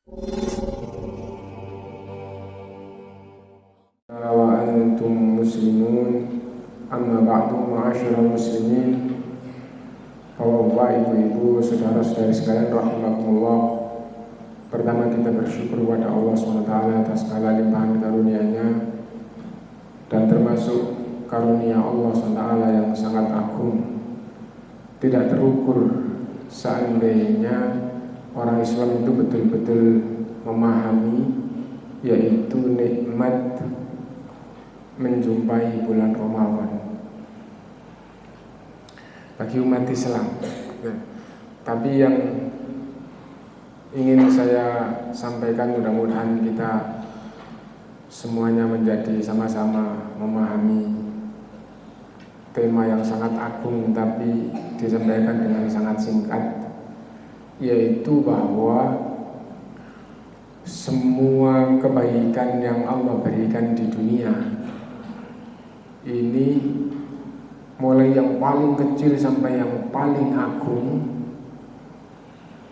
wa antum muslimun, amma ba'du, ma'asyiral muslimin. Bapak, ibu-ibu, saudara-saudari sekalian rahimakumullah. Pertama, kita bersyukur kepada Allah SWT atas segala limpahan karunia-Nya, dan termasuk karunia Allah SWT yang sangat agung, tidak terukur. Seandainya orang Islam itu betul-betul memahami, yaitu nikmat menjumpai bulan Ramadan bagi umat Islam. Tapi yang ingin saya sampaikan, mudah-mudahan kita semuanya menjadi sama-sama memahami tema yang sangat agung tapi disampaikan dengan sangat singkat, yaitu bahwa semua kebaikan yang Allah berikan di dunia ini, mulai yang paling kecil sampai yang paling agung,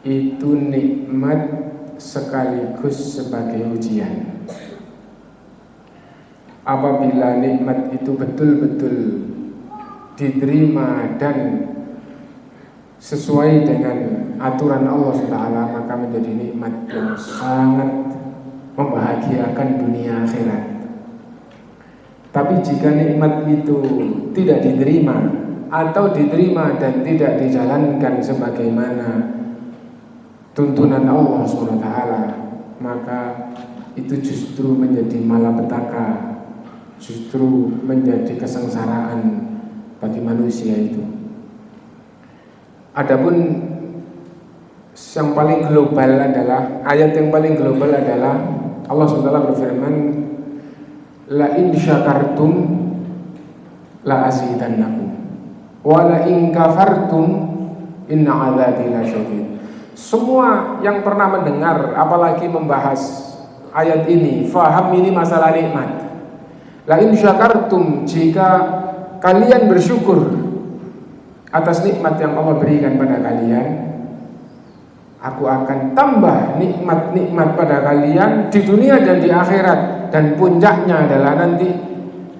itu nikmat sekaligus sebagai ujian. Apabila nikmat itu betul-betul diterima dan sesuai dengan aturan Allah SWT, maka menjadi nikmat yang sangat membahagiakan dunia akhirat. Tapi jika nikmat itu tidak diterima, atau diterima dan tidak dijalankan sebagaimana tuntunan Allah SWT, maka itu justru menjadi malapetaka, justru menjadi kesengsaraan bagi manusia itu. Adapun yang paling global adalah, ayat yang paling global adalah Allah SWT berfirman, la in syakartum la azidannakum wa la in kafartum inna adzabi lasyadid. Semua yang pernah mendengar apalagi membahas ayat ini faham ini masalah nikmat. La in syakartum, jika kalian bersyukur atas nikmat yang Allah berikan pada kalian, aku akan tambah nikmat-nikmat pada kalian di dunia dan di akhirat, dan puncaknya adalah nanti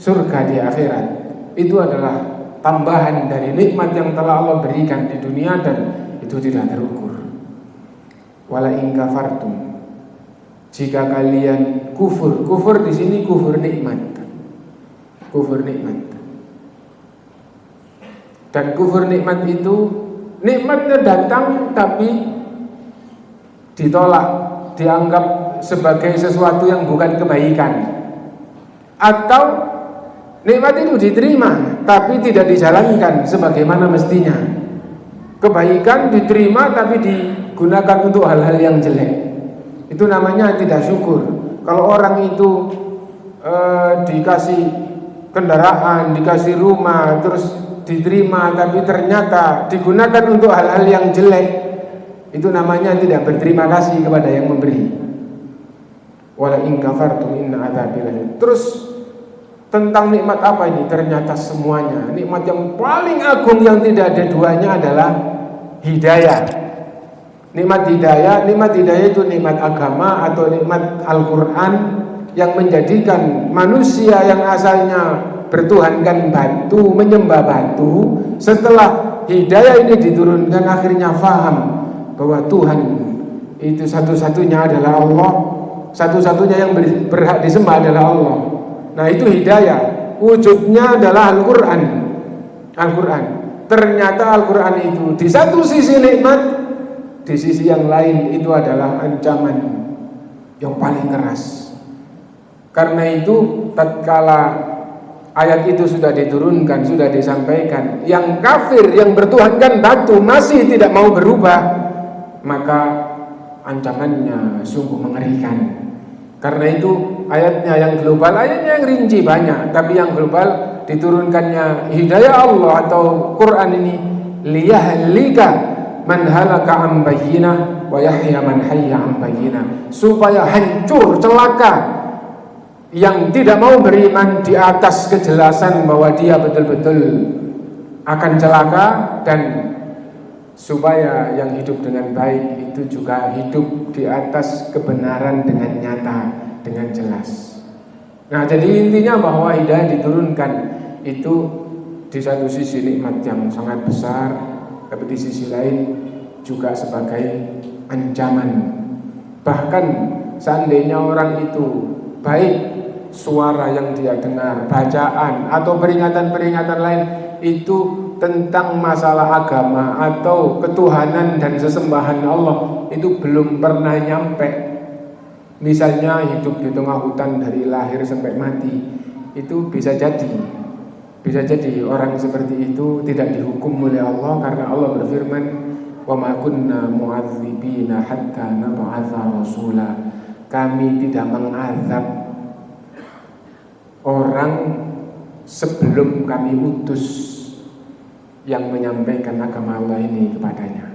surga di akhirat. Itu adalah tambahan dari nikmat yang telah Allah berikan di dunia, dan itu tidak terukur. Wala in kafartum, jika kalian kufur di sini kufur nikmat. Kufur nikmat. Dan kufur nikmat itu, nikmatnya datang tapi ditolak, dianggap sebagai sesuatu yang bukan kebaikan. Atau nikmat itu diterima tapi tidak dijalankan sebagaimana mestinya. Kebaikan diterima tapi digunakan untuk hal-hal yang jelek. Itu namanya tidak syukur. Kalau orang itu dikasih kendaraan, dikasih rumah, terus diterima tapi ternyata digunakan untuk hal-hal yang jelek, itu namanya tidak berterima kasih kepada yang memberi. Wala in kafartum inna adzabi lasyadid. Terus tentang nikmat apa ini? Ternyata semuanya, nikmat yang paling agung yang tidak ada duanya adalah hidayah. Nikmat hidayah itu nikmat agama atau nikmat Al-Quran, yang menjadikan manusia yang asalnya bertuhankan batu, menyembah batu, setelah hidayah ini diturunkan akhirnya faham bahwa Tuhan itu satu-satunya adalah Allah, satu-satunya yang berhak disembah adalah Allah. Nah, itu hidayah, wujudnya adalah Al-Quran. Ternyata Al-Quran itu di satu sisi nikmat, di sisi yang lain itu adalah ancaman yang paling keras. Karena itu tatkala ayat itu sudah diturunkan, sudah disampaikan, yang kafir, yang bertuhankan batu masih tidak mau berubah, maka ancamannya sungguh mengerikan. Karena itu ayatnya yang global, ayatnya yang rinci banyak, tapi yang global diturunkannya hidayah Allah atau Quran ini, liyahlika man halaka an bayyinah wa yahya man hayya an bayyinah, supaya hancur, celaka yang tidak mau beriman di atas kejelasan bahwa dia betul-betul akan celaka, dan supaya yang hidup dengan baik itu juga hidup di atas kebenaran dengan nyata, dengan jelas. Nah, jadi intinya bahwa hidayah diturunkan itu di satu sisi nikmat yang sangat besar, tapi di sisi lain juga sebagai ancaman. Bahkan seandainya orang itu baik, suara yang dia dengar, bacaan atau peringatan-peringatan lain itu tentang masalah agama atau ketuhanan dan sesembahan Allah itu belum pernah nyampe. Misalnya hidup di tengah hutan dari lahir sampai mati, itu bisa jadi orang seperti itu tidak dihukum oleh Allah, karena Allah berfirman, "Wa ma kunna mu'adzibina hatta nab'atsa rasula." Kami tidak mengazab orang sebelum kami utus yang menyampaikan agama Allah ini kepadanya.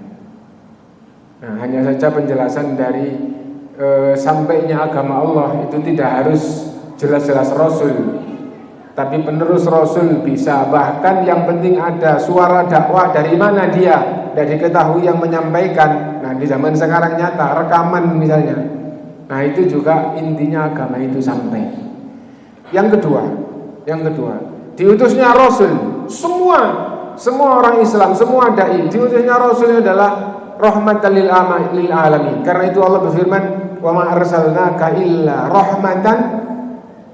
Nah, hanya saja penjelasan dari sampainya agama Allah itu tidak harus jelas-jelas Rasul, tapi penerus Rasul bisa. Bahkan yang penting ada suara dakwah dari mana dia, dari diketahui yang menyampaikan. Nah, di zaman sekarang nyata rekaman misalnya. Nah, itu juga intinya agama itu sampai. Yang kedua, diutusnya Rasul, semua orang Islam, semua dai, diutusnya Rasul adalah rahmatan lil alamin. Karena itu Allah berfirman, "Wa ma arsalnaka illa rahmatan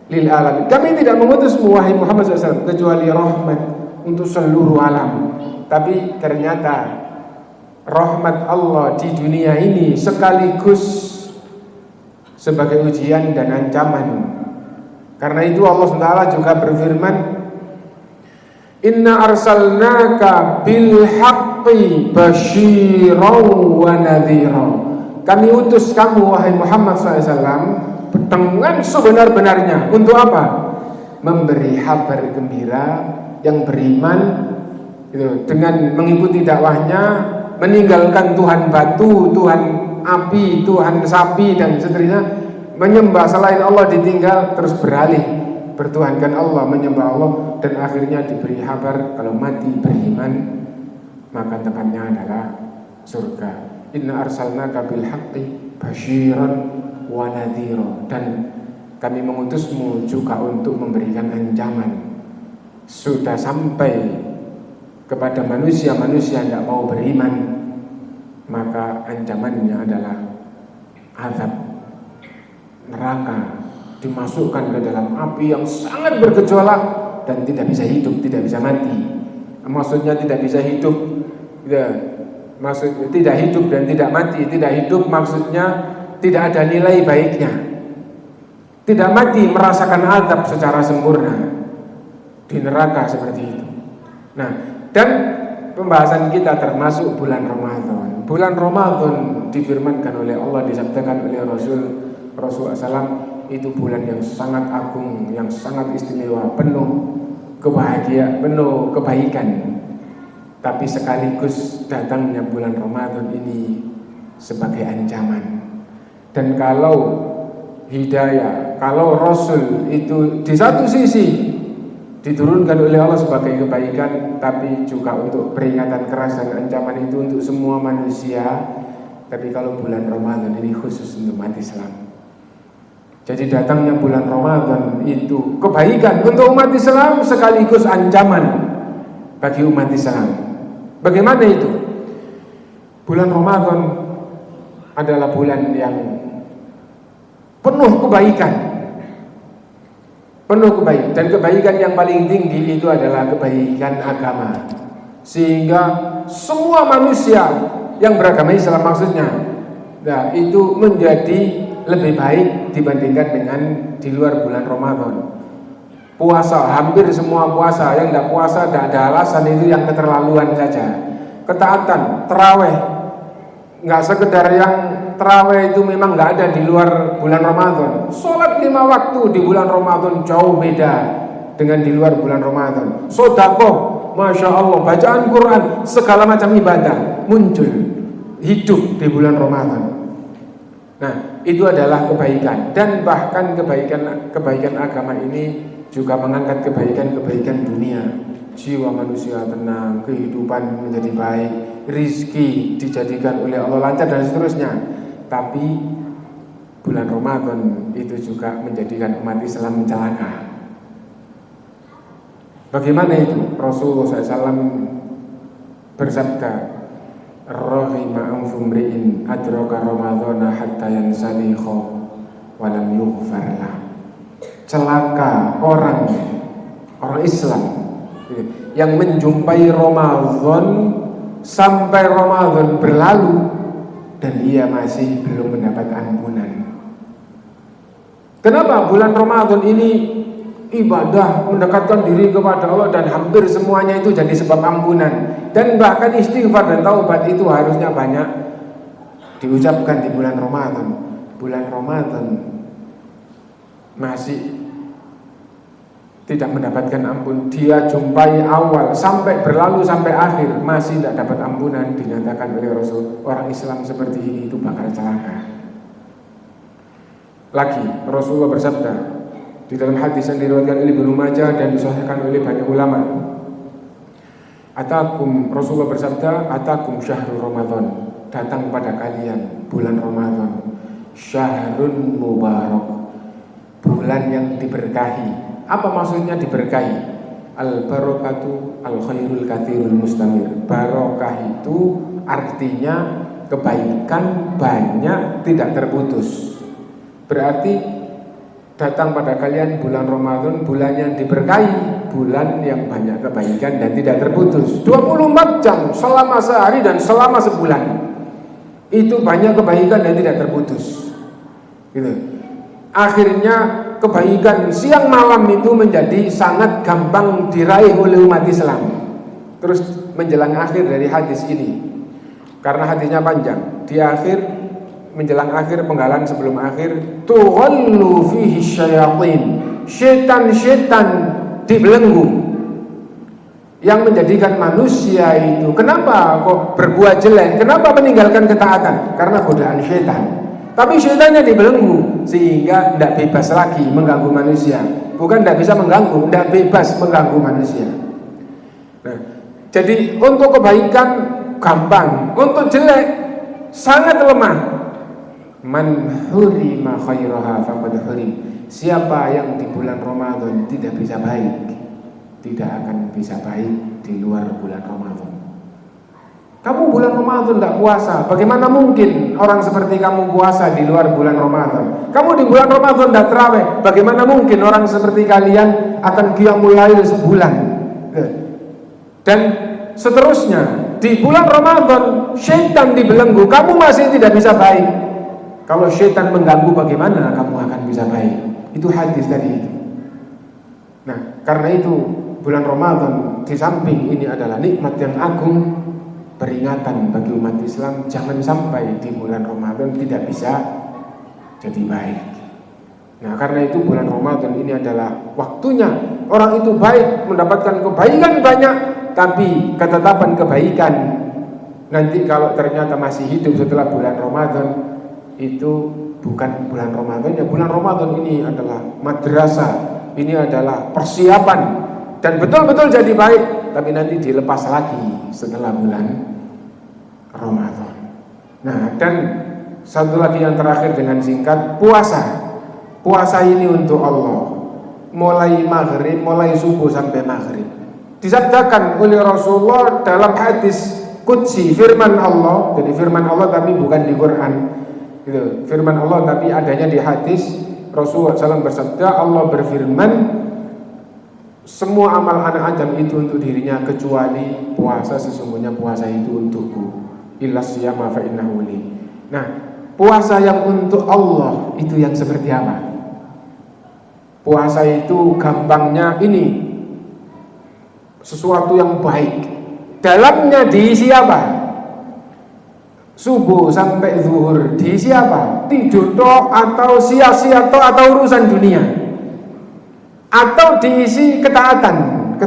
lil alamin." Kami tidak mengutusmu wahai Muhammad SAW kecuali rahmat untuk seluruh alam. Tapi ternyata rahmat Allah di dunia ini sekaligus sebagai ujian dan ancaman. Karena itu Allah SWT juga berfirman, "Inna arsalnaka bil haqqi basyiran wa nadhira." Kami utus kamu wahai Muhammad SAW dengan sebenar-benarnya. Untuk apa? Memberi kabar gembira yang beriman gitu, dengan mengikuti dakwahnya, meninggalkan Tuhan batu, Tuhan api, Tuhan sapi dan seterusnya, menyembah selain Allah ditinggal, terus beralih bertuhankan Allah, menyembah Allah, dan akhirnya diberi kabar kalau mati beriman maka tempatnya adalah surga. Inna arsalnaka bil haqqi basyiran wa nadhira. Dan kami mengutusmu juga untuk memberikan ancaman. Sudah sampai kepada manusia-manusia yang tidak mau beriman, maka ancamannya adalah azab neraka, dimasukkan ke dalam api yang sangat bergejolak dan tidak bisa hidup, tidak bisa mati. Maksudnya tidak bisa hidup, maksud tidak hidup dan tidak mati. Tidak hidup maksudnya tidak ada nilai baiknya. Tidak mati merasakan azab secara sempurna di neraka seperti itu. Nah, dan pembahasan kita termasuk bulan Ramadan. Bulan Ramadan difirmankan oleh Allah, disabdakan oleh Rasulullah SAW, itu bulan yang sangat agung, yang sangat istimewa, penuh kebahagiaan, penuh kebaikan. Tapi sekaligus datangnya bulan Ramadan ini sebagai ancaman. Dan kalau hidayah, kalau Rasul itu di satu sisi diturunkan oleh Allah sebagai kebaikan, tapi juga untuk peringatan keras dan ancaman itu untuk semua manusia. Tapi kalau bulan Ramadan ini khusus untuk umat Islam. Jadi datangnya bulan Ramadan itu kebaikan untuk umat Islam sekaligus ancaman bagi umat Islam. Bagaimana itu? Bulan Ramadan adalah bulan yang penuh kebaikan. Dan kebaikan yang paling tinggi itu adalah kebaikan agama. Sehingga semua manusia yang beragama Islam maksudnya, nah, itu menjadi lebih baik dibandingkan dengan di luar bulan Ramadan. Puasa, hampir semua puasa, yang tidak puasa tidak ada alasan, itu yang keterlaluan saja. Ketaatan, terawih, nggak sekedar yang terawih itu memang nggak ada di luar bulan Ramadan. Sholat 5 waktu di bulan Ramadan jauh beda dengan di luar bulan Ramadan. Sedekah, masya Allah, bacaan Quran, segala macam ibadah muncul hidup di bulan Ramadan. Nah, itu adalah kebaikan, dan bahkan kebaikan agama ini juga mengangkat kebaikan dunia. Jiwa manusia tenang, kehidupan menjadi baik, rizki dijadikan oleh Allah lancar dan seterusnya. Tapi bulan Ramadan itu juga menjadikan umat Islam celaka. Bagaimana itu? Rasulullah SAW bersabda, rahima anfumri'in adraka ramadhana hatta yansalikha walam yughfarlah. Celaka orang Islam yang menjumpai Ramadan sampai Ramadan berlalu dan ia masih belum mendapat ampunan. Kenapa bulan Ramadan ini ibadah mendekatkan diri kepada Allah dan hampir semuanya itu jadi sebab ampunan, dan bahkan istighfar dan taubat itu harusnya banyak diucapkan di bulan Ramadan. Bulan Ramadan masih tidak mendapatkan ampun. Dia jumpai awal sampai berlalu sampai akhir masih tidak dapat ampunan. Dinyatakan oleh Rasul, orang Islam seperti ini itu bakal celaka. Lagi Rasulullah bersabda di dalam hadis yang diriwayatkan oleh Ibnu Majah dan disahihkan oleh banyak ulama, Rasulullah bersabda, atakum syahrul Ramadan, datang pada kalian bulan Ramadan, syahrun mubarak, bulan yang diberkahi. Apa maksudnya diberkahi? Al-barakatu al-khairul kathirul mustamir. Barokah itu artinya kebaikan banyak tidak terputus. Berarti datang pada kalian bulan Ramadan, bulan yang diberkahi, bulan yang banyak kebaikan dan tidak terputus. 24 jam selama sehari dan selama sebulan. Itu banyak kebaikan dan tidak terputus. Gitu. Akhirnya kebaikan siang malam itu menjadi sangat gampang diraih oleh umat Islam. Terus menjelang akhir dari hadis ini, karena hadisnya panjang, di akhir menjelang akhir penggalan sebelum akhir, tughallu fihi syayatin, setan-setan dibelenggu yang menjadikan manusia itu kenapa kok berbuat jelek, kenapa meninggalkan ketaatan, karena godaan setan. Tapi syaitannya dibelenggu sehingga tidak bebas lagi mengganggu manusia. Bukan tidak bisa mengganggu, tidak bebas mengganggu manusia. Nah, jadi untuk kebaikan gampang, untuk jelek sangat lemah. Man hurima khairaha faqad hurim. Siapa yang di bulan Ramadan tidak bisa baik, tidak akan bisa baik di luar bulan Ramadan. Kamu bulan Ramadan tidak puasa, bagaimana mungkin orang seperti kamu puasa di luar bulan Ramadan? Kamu di bulan Ramadan tidak terawih, bagaimana mungkin orang seperti kalian akan qiyamul lail sebulan? Dan seterusnya, di bulan Ramadan syaitan dibelenggu, kamu masih tidak bisa baik. Kalau syaitan mengganggu, bagaimana kamu akan bisa baik? Itu hadis tadi itu. Nah, karena itu bulan Ramadan di samping ini adalah nikmat yang agung, peringatan bagi umat Islam jangan sampai di bulan Ramadan tidak bisa jadi baik. Nah, karena itu bulan Ramadan ini adalah waktunya orang itu baik, mendapatkan kebaikan banyak, tapi ketetapan kebaikan nanti kalau ternyata masih hidup setelah bulan Ramadan itu bukan bulan Ramadan. Ya, bulan Ramadan ini adalah madrasah, ini adalah persiapan dan betul-betul jadi baik, tapi nanti dilepas lagi setelah bulan Ramadan. Nah, dan satu lagi yang terakhir dengan singkat, puasa. Puasa ini untuk Allah. Mulai maghrib, mulai subuh sampai maghrib. Disabdakan oleh Rasulullah dalam hadis qudsi, firman Allah. Jadi firman Allah tapi bukan di Quran. Gitu. Firman Allah tapi adanya di hadis. Rasulullah SAW bersabda, Allah berfirman, semua amal anak Adam itu untuk dirinya kecuali puasa, sesungguhnya puasa itu untukku. Illa siyama fa innahu li. Nah, puasa yang untuk Allah itu yang seperti apa? Puasa itu gampangnya ini sesuatu yang baik. Dalamnya diisi apa? Subuh sampai zuhur diisi apa? Tidur toh atau sia-sia toh atau urusan dunia? Atau diisi ketaatan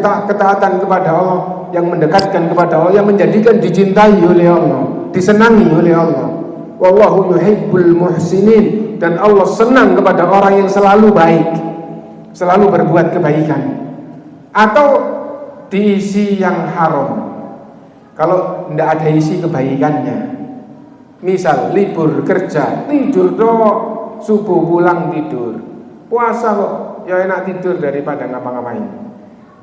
kepada Allah, yang mendekatkan kepada Allah, yang menjadikan dicintai oleh Allah, disenangi oleh Allah. Wallahu yuhibbul muhsinin, dan Allah senang kepada orang yang selalu baik, selalu berbuat kebaikan. Atau diisi yang haram. Kalau tidak ada isi kebaikannya. Misal libur kerja, tidur dong, subuh pulang tidur. Puasa kok, ya enak tidur daripada ngapa-ngapain.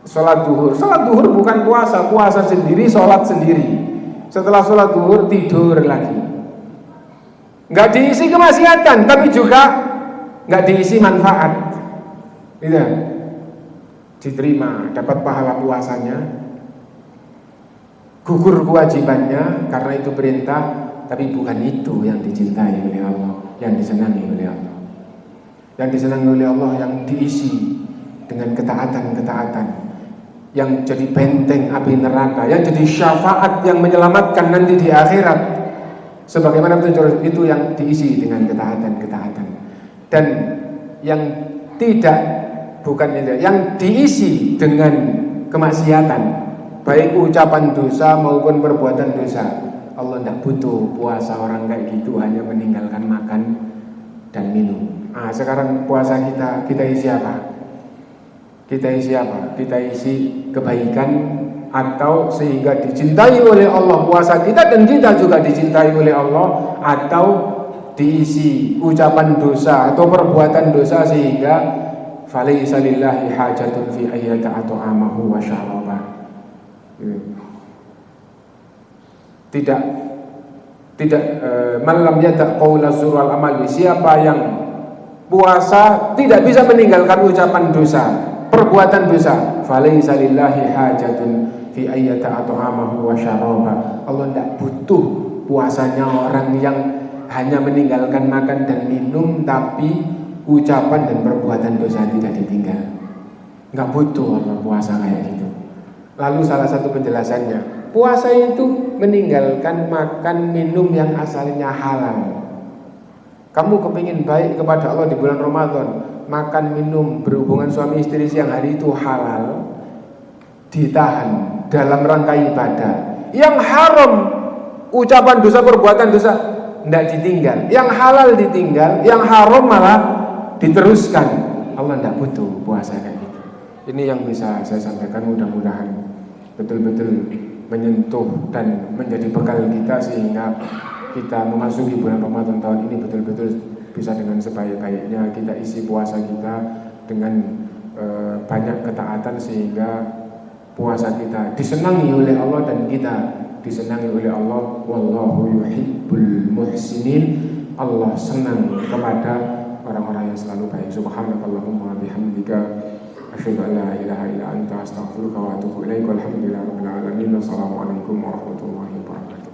Sholat duhur bukan puasa, puasa sendiri, sholat sendiri. Setelah sholat duhur tidur lagi. Nggak diisi kemaksiatan, tapi juga nggak diisi manfaat. Gitu. Diterima, dapat pahala puasanya, gugur kewajibannya karena itu perintah, tapi bukan itu yang dicintai oleh Allah, yang disenangi oleh Allah. Yang disenangi oleh Allah yang diisi dengan ketaatan-ketaatan, yang jadi benteng api neraka, yang jadi syafaat yang menyelamatkan nanti di akhirat. Sebagaimana itu yang diisi dengan ketaatan-ketaatan. Dan yang yang diisi dengan kemaksiatan, baik ucapan dosa maupun perbuatan dosa. Allah tidak butuh puasa orang kayak gitu, hanya meninggalkan makan dan minum. Sekarang puasa kita isi apa? Kita isi kebaikan, atau sehingga dicintai oleh Allah puasa kita, dan kita juga dicintai oleh Allah, atau diisi ucapan dosa atau perbuatan dosa sehingga falaisa lillahi hajatun fi ayyata at'amahu wa syaraba. Tidak man lam yada' qaula zur wal amal, siapa yang puasa tidak bisa meninggalkan ucapan dosa, perbuatan dosa, falaisa lillahi hajatun fi ayyata at'amahu wa syaraba. Allah tidak butuh puasanya orang yang hanya meninggalkan makan dan minum, tapi ucapan dan perbuatan dosa tidak ditinggal. Nggak butuh Allah puasa kayak gitu. Lalu salah satu penjelasannya, puasa itu meninggalkan makan minum yang asalnya halal. Kamu kepingin baik kepada Allah di bulan Ramadan, makan minum berhubungan suami istri siang hari itu halal, ditahan dalam rangka ibadah. Yang haram, ucapan dosa, perbuatan dosa tidak ditinggal, yang halal ditinggal, yang haram malah diteruskan. Allah tidak butuh puasa kayak gitu. Ini yang bisa saya sampaikan, mudah-mudahan betul-betul menyentuh dan menjadi bekal kita, sehingga kita memasuki bulan Ramadan tahun ini betul-betul bisa dengan sebaik-baiknya kita isi puasa kita dengan banyak ketaatan, sehingga puasa kita disenangi oleh Allah dan kita disenangi oleh Allah. Wallahu yuhibbul muhsinin. Allah senang kepada orang-orang yang selalu baik. Subhanakallahumma bihamdika asyhadu an la ilaha illa anta astaghfiruka wa atubu ilaik. Walhamdulillahirabbil alamin. Wassalamualaikum warahmatullahi wabarakatuh.